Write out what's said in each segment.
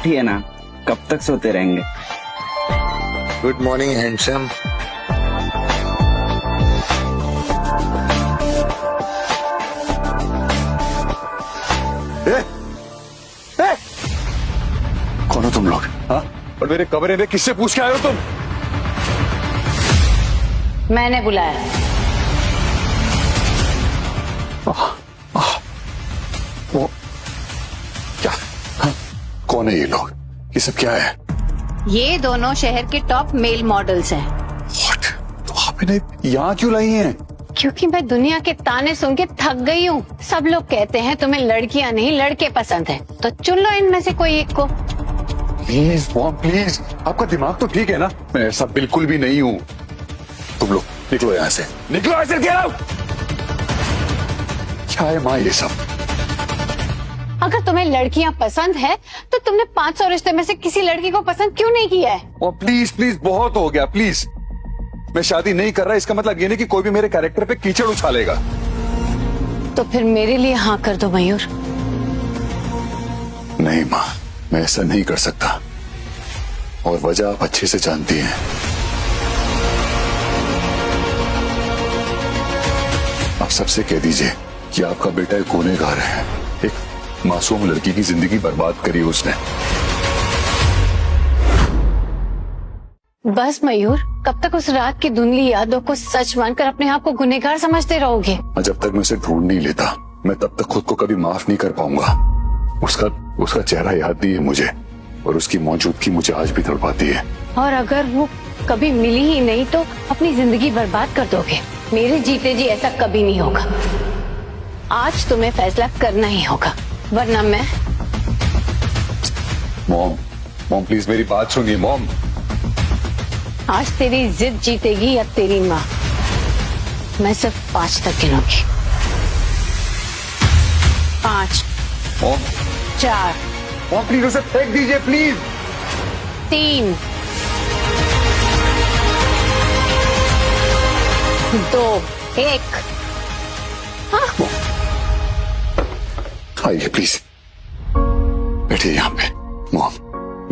उठिए ना, कब तक सोते रहेंगे? Good morning handsome. कौन हो तुम लोग? हाँ? और मेरे कमरे में किससे पूछ के आए हो तुम? मैंने बुलाया। वो क्या? हाँ? कौन है ये लोग? ये सब क्या है? ये दोनों शहर के टॉप मेल मॉडल्स हैं। What? तो आप इन्हें यहाँ क्यों लाई हैं? क्योंकि मैं दुनिया के ताने सुन के थक गई हूँ। सब लोग कहते हैं तुम्हें लड़कियाँ नहीं लड़के पसंद हैं, तो चुन लो इनमें से कोई एक को। प्लीज मॉम प्लीज, आपका दिमाग तो ठीक है ना? मैं ऐसा बिल्कुल भी नहीं हूँ। तुम लोग निकलो यहाँ से, निकलो यहाँ से, गेट आउट। क्या है माँ ये सब? अगर तुम्हें लड़कियाँ पसंद है तो तुमने 500 रिश्ते में से किसी लड़की को पसंद क्यों नहीं किया है? और प्लीज प्लीज बहुत हो गया, प्लीज। मैं शादी नहीं कर रहा, इसका मतलब ये नहीं कि कोई भी मेरे कैरेक्टर पे कीचड़ उछालेगा। तो फिर मेरे लिए हाँ कर दो मयूर। नहीं माँ, मैं ऐसा नहीं कर सकता, और वजह आप अच्छे से जानती हैं। आप सबसे कह दीजिए कि आपका बेटा एक गुनहगार है। एक मासूम लड़की की जिंदगी बर्बाद करी उसने। बस मयूर, कब तक उस रात की धुंधली यादों को सच मानकर अपने आप को गुनहगार समझते रहोगे? जब तक मैं उसे ढूंढ नहीं लेता, मैं तब तक खुद को कभी माफ नहीं कर पाऊंगा। उसका चेहरा याद नहीं है मुझे, और उसकी मौजूदगी मुझे आज भी तड़पाती है। और अगर वो कभी मिली ही नहीं तो अपनी जिंदगी बर्बाद कर दोगे। मेरे जीते जी ऐसा कभी नहीं होगा। आज तुम्हें फैसला करना ही होगा, वरना मैं। मॉम प्लीज मेरी बात सुनिए मॉम। आज तेरी जिद जीतेगी या तेरी माँ। मैं सिर्फ 5 तक गिनूंगी। 5, मॉम 4, प्लीज उसे फेंक दीजिए प्लीज। 3, 2, 1। आइए प्लीज, बैठिए यहाँ पे। मॉम,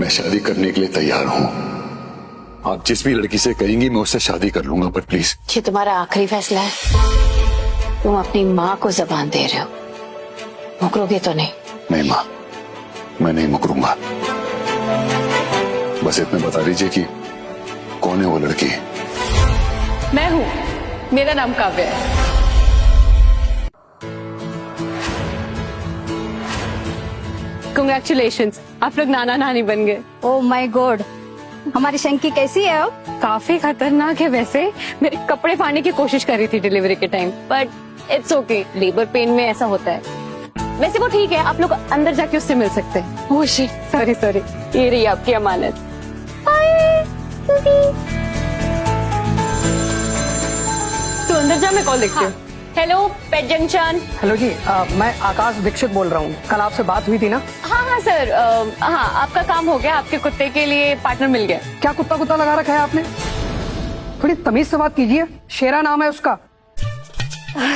मैं शादी करने के लिए तैयार हूँ। आप जिस भी लड़की से कहेंगी मैं उससे शादी कर लूंगा, पर प्लीज। ये तुम्हारा आखिरी फैसला है? तुम अपनी माँ को जबान दे रहे हो, मुकरोगे तो नहीं? नहीं माँ, मैं नहीं मुकरूंगा। बस इतना बता दीजिए कि कौन है वो लड़की? मैं हूँ, मेरा नाम काव्य है। Congratulations, आप लोग नाना नानी बन गए। ओह माय गॉड, हमारी शंकी कैसी है अब? काफी खतरनाक है वैसे। मेरे कपड़े फाड़ने की कोशिश कर रही थी डिलीवरी के time, but it's okay. Labour pain में ऐसा होता है। वैसे वो ठीक है, आप लोग अंदर जाके उससे मिल सकते हैं। Oh shit, sorry. ये रही आपकी अमानत। तो अंदर जा, मैं कॉल देखती हूँ। हेलो पेट जंक्शन। हेलो जी, मैं आकाश दीक्षित बोल रहा हूँ। कल आपसे बात हुई थी ना? हाँ सर, हाँ आपका काम हो गया। आपके कुत्ते के लिए पार्टनर मिल गया। क्या कुत्ता लगा रखा है आपने? थोड़ी तमीज से बात कीजिए, शेरा नाम है उसका।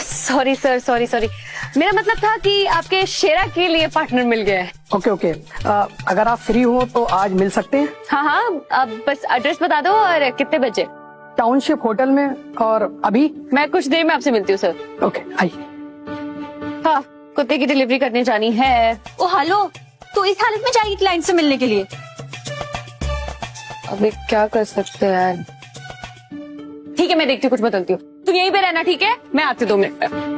Sorry sir, sorry. मेरा मतलब था कि आपके शेरा के लिए पार्टनर मिल गया है। ओके। अगर आप फ्री हो तो आज मिल सकते हैं? हाँ, अब बस एड्रेस बता दो और कितने बजे? टाउनशिप होटल में। और अभी? मैं कुछ देर में आपसे मिलती हूँ सर। ओके, आइए। हाँ, कुत्ते की डिलीवरी करने जानी है। ओ हेलो, तो इस हालत में जाएगी क्लाइंट से मिलने के लिए? अभी क्या कर सकते हैं? ठीक है, मैं देखती हूँ, कुछ बदलती हूँ। तुम यहीं पे रहना, ठीक है? मैं आती हूँ 2 मिनट में।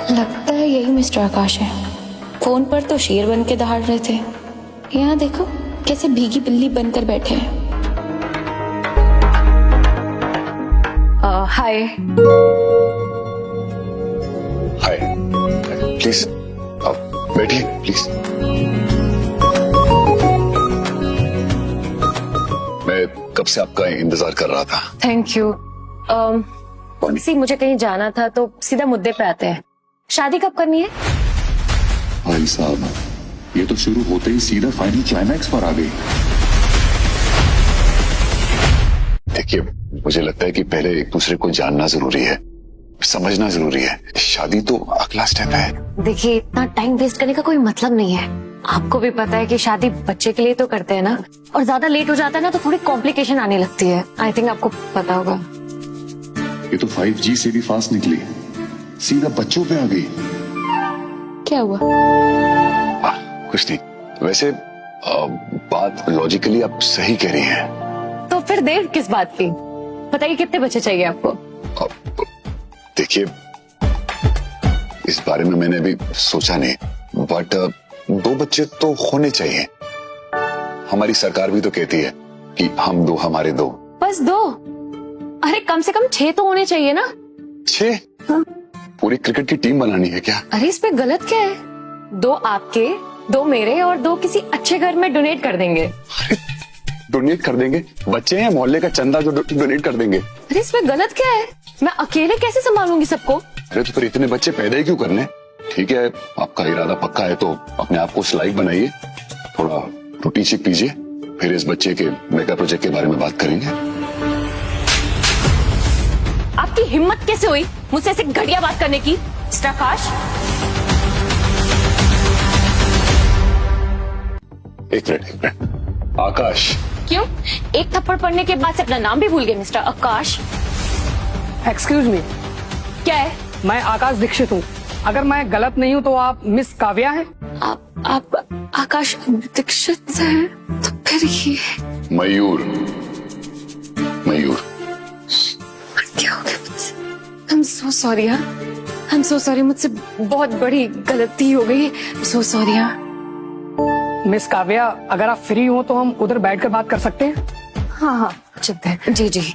लगता है यही मिस्टर आकाश है। फोन पर तो शेर बन के दहाड़ रहे थे, यहाँ देखो कैसे भीगी बिल्ली बनकर बैठे हैं। हाय। हाय, प्लीज आप बैठिए प्लीज। मैं कब से आपका इंतजार कर रहा था। Thank you. मुझे कहीं जाना था, तो सीधा मुद्दे पे आते हैं। शादी कब करनी है? भाई साहब, ये तो शुरू होते ही सीधा फाइनल क्लाइमैक्स पर आ गई। देखिए मुझे लगता है कि पहले एक दूसरे को जानना जरूरी है, समझना जरूरी है। शादी तो अगला स्टेप है। देखिए, इतना टाइम वेस्ट करने का कोई मतलब नहीं है। आपको भी पता है कि शादी बच्चे के लिए तो करते हैं ना, और ज्यादा लेट हो जाता है ना तो थोड़ी कॉम्प्लिकेशन आने लगती है। आई थिंक आपको पता होगा। ये तो 5G से भी फास्ट निकली, सीधा बच्चों पे आ गई। क्या हुआ? कुछ नहीं, वैसे बात लॉजिकली आप सही कह रही हैं। तो फिर देर किस बात की? बताइए कितने बच्चे चाहिए आपको? देखिए, इस बारे में मैंने अभी सोचा नहीं, बट 2 बच्चे तो होने चाहिए। हमारी सरकार भी तो कहती है कि हम 2 हमारे 2। बस 2? अरे कम से कम 6 तो होने चाहिए ना। 6? पूरी क्रिकेट की टीम बनानी है क्या? अरे इसमें गलत क्या है? 2 आपके, 2 मेरे और 2 किसी अच्छे घर में डोनेट कर देंगे। डोनेट कर देंगे? बच्चे हैं, मोहल्ले का चंदा जो डोनेट कर देंगे। अरे इसमें गलत क्या है? मैं अकेले कैसे संभालूंगी सबको? अरे तो फिर इतने बच्चे पैदा ही क्यों करने? ठीक है, आपका इरादा पक्का है तो अपने आप को लाइक बनाइए, थोड़ा रोटी चिक पीजिए, फिर इस बच्चे के मेगा प्रोजेक्ट के बारे में बात करेंगे। आपकी हिम्मत कैसे हुई मुझसे ऐसे घटिया बात करने की, मिस्टर आकाश? एक मिनट, आकाश? क्यों? एक थप्पड़ पड़ने के बाद से अपना नाम भी भूल गए मिस्टर आकाश? एक्सक्यूज मी, क्या है? मैं आकाश दीक्षित हूँ। अगर मैं गलत नहीं हूँ तो आप मिस काव्या हैं? आप आकाश दीक्षित हैं? तो फिर ये मयूर। मयूर क्या हो गया मुझसे? I'm so sorry यार, I'm so sorry, मुझसे बहुत बड़ी गलती हो गई। so sorry यार। मिस काव्या, अगर आप फ्री हो तो हम उधर बैठकर बात कर सकते हैं? हाँ, चलते हैं। जी जी,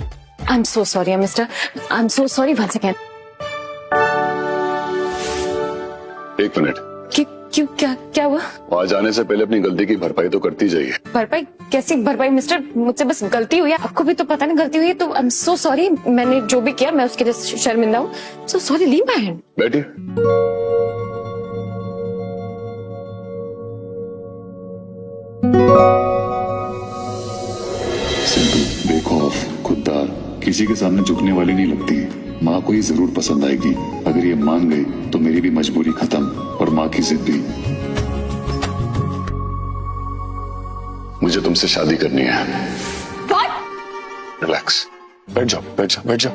I'm so sorry mister, I'm so sorry once again। एक मिनट, क्यों, क्या हुआ? वहां जाने से पहले अपनी गलती की भरपाई तो करती जाइए। भरपाई? कैसी भरपाई मिस्टर? मुझसे बस गलती हुई है, आपको भी तो पता ना गलती हुई है, तो आई एम सो सॉरी। मैंने जो भी किया मैं उसके लिए शर्मिंदा हूँ। So sorry, leave my hand. बैठिए। सिंपल, बेखौफ, खुददार, किसी के सामने झुकने वाली नहीं लगती। माँ को ये जरूर पसंद आएगी। अगर ये मान गई तो मेरी भी मजबूरी खत्म और माँ की जिद भी। मुझे तुमसे शादी करनी है। What? रिलैक्स, बैठ जाओ, बैठ जाओ, बैठ जाओ।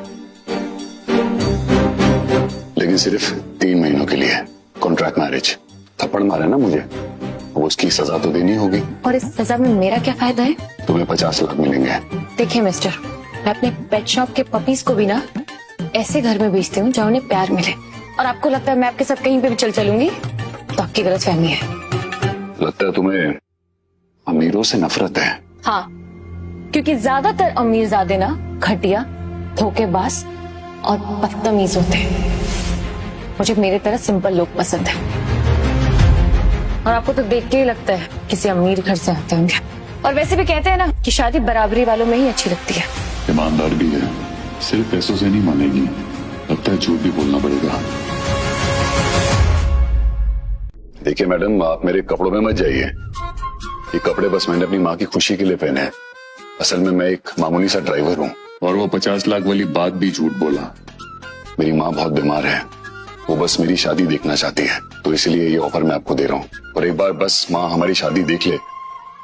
लेकिन सिर्फ 3 महीनों के लिए, कॉन्ट्रैक्ट मैरिज। थप्पड़ मारा ना मुझे, वो उसकी सजा तो देनी होगी। और इस सजा में मेरा क्या फायदा है? तुम्हें 50 लाख मिलेंगे। देखिए मिस्टर, मैं अपने पेट शॉप के पपीज को भी ना ऐसे घर में बेचती हूँ जहाँ उन्हें प्यार मिले। और आपको लगता है मैं आपके साथ कहीं पे भी चलूंगी? तो आपकी गलतफहमी है। लगता है तुम्हें अमीरों से नफरत है। हाँ, क्योंकि ज्यादातर अमीरजादे ना घटिया, धोखेबाज और बदतमीज होते हैं। मुझे मेरे तरह सिंपल लोग पसंद है। और आपको तो देख के ही लगता है किसी अमीर घर से आते होंगे। और वैसे भी कहते हैं ना कि शादी बराबरी वालों में ही अच्छी लगती है। ईमानदार भी है, सिर्फ पैसों से नहीं मानेगी, लगता है झूठ भी बोलना पड़ेगा। देखिए मैडम, आप मेरे कपड़ों में मत जाइए। ये कपड़े बस मैंने अपनी माँ की खुशी के लिए पहने हैं। असल में मैं एक मामूली सा ड्राइवर हूँ। और वो 50 लाख वाली बात भी झूठ बोला। मेरी माँ बहुत बीमार है, वो बस मेरी शादी देखना चाहती है, तो इसलिए ये ऑफर मैं आपको दे रहा हूँ। और एक बार बस माँ हमारी शादी देख ले,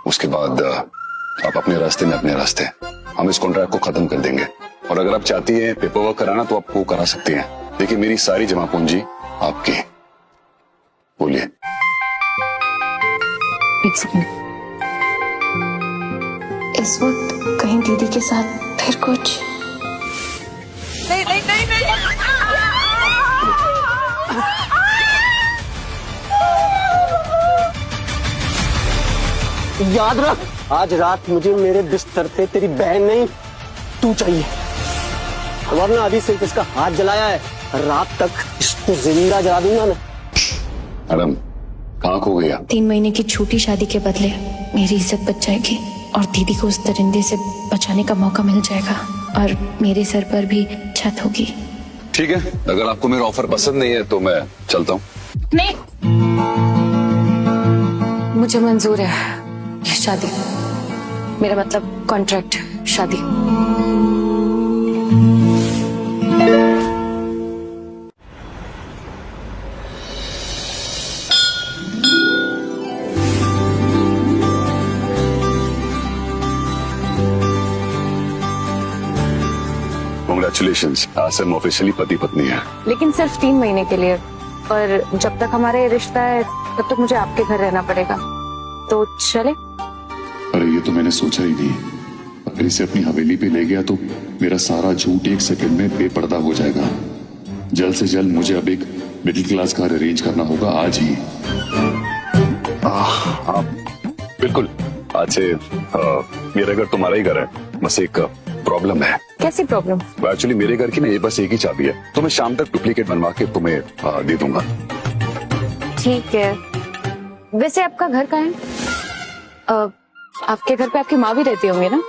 उसके बाद आप अपने रास्ते में अपने रास्ते। हम इस कॉन्ट्रैक्ट को खत्म कर देंगे। और अगर आप चाहती हैं पेपर वर्क कराना तो आप वो करा सकती हैं। देखिए मेरी सारी जमा पूंजी आपकी। बोलिए। एक सेकंड, इस वक्त कहीं दीदी के साथ फिर कुछ? याद रख, आज रात मुझे मेरे बिस्तर पे तेरी बहन नहीं तू चाहिए, वरना अभी सिर्फ इसका हाथ जलाया है, रात तक इसको जिंदा जला दूंगा मैं। मैडम कहाँ खो गया? 3 महीने की छोटी शादी के बदले मेरी इज्जत बच जाएगी और दीदी को उस दरिंदे से बचाने का मौका मिल जाएगा और मेरे सर पर भी छत होगी। ठीक है, अगर आपको मेरा ऑफर पसंद नहीं है तो मैं चलता हूँ। नहीं, मुझे मंजूर है ये शादी, मेरा मतलब कॉन्ट्रैक्ट शादी। कंग्रेचुलेशंस, आज से हम ऑफिशियली पति पत्नी हैं। लेकिन सिर्फ 3 महीने के लिए, और जब तक हमारा ये रिश्ता है तब तक मुझे आपके घर रहना पड़ेगा, तो चले? अरे ये तो मैंने सोचा ही नहीं। अगर इसे अपनी हवेली पे ले गया तो मेरा सारा झूठ 1 सेकंड में बेपर्दा हो जाएगा। जल्द से जल्द मुझे अब एक मिडिल क्लास घर अरेंज करना होगा, आज ही। हाँ बिल्कुल, आज से मेरा घर तुम्हारा ही घर है। बस एक प्रॉब्लम है। कैसी प्रॉब्लम? एक्चुअली मेरे घर की ना ये बस एक ही चाबी है, तो मैं शाम तक डुप्लीकेट बनवा के तुम्हें दे दूंगा। ठीक है। वैसे आपका घर कहाँ है? आपके घर पे आपकी माँ भी रहती होंगी ना?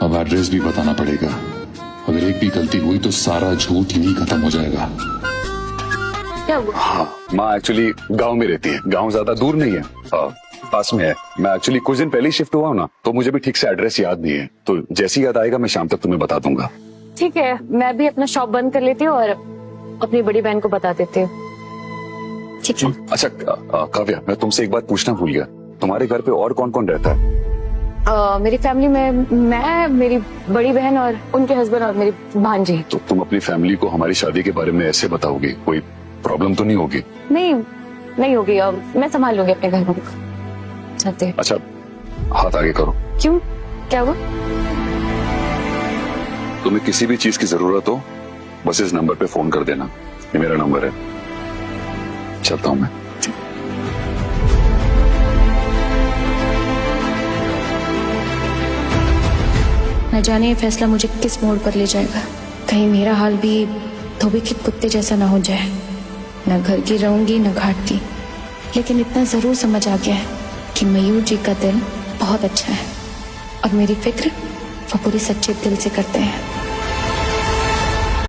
अब एड्रेस भी बताना पड़ेगा। अगर एक भी गलती हुई तो सारा झूठ यहीं खत्म हो जाएगा। क्या हुआ? हाँ, माँ एक्चुअली गांव में रहती है। गांव ज्यादा दूर नहीं है, पास में है। मैं एक्चुअली कुछ दिन पहले शिफ्ट हुआ हूँ ना, तो मुझे भी ठीक से एड्रेस याद नहीं है। तो जैसी याद आएगा मैं शाम तक तुम्हें बता दूंगा। ठीक है, मैं भी अपना शॉप बंद कर लेती हूँ और अपनी बड़ी बहन को बता देती हूँ। ठीक है। अच्छा काव्या, मैं तुमसे एक बात पूछना भूल गया, तुम्हारे घर पे और कौन कौन रहता है? मेरी फैमिली में मैं, मेरी बड़ी बहन और उनके हस्बैंड और मेरी भांजी। तो तुम अपनी फैमिली को हमारी शादी के बारे में ऐसे बताओगी, कोई प्रॉब्लम तो नहीं होगी? नहीं होगी। मैं संभाल लूंगी अपने घर को। चलते हैं। अच्छा, हाथ आगे करो। क्यों, क्या हुआ? तुम्हें किसी भी चीज की जरूरत हो बस इस नंबर पे फोन कर देना, ये मेरा नंबर है। चलता हूँ मैं। न जाने ये फैसला मुझे किस मोड़ पर ले जाएगा। कहीं मेरा हाल भी धोबी के कुत्ते जैसा ना हो जाए। न घर की रहूंगी न घाट की, लेकिन इतना जरूर समझ आ गया है कि मयूर जी का दिल बहुत अच्छा है और मेरी फिक्र वो पूरी सच्चे दिल से करते हैं।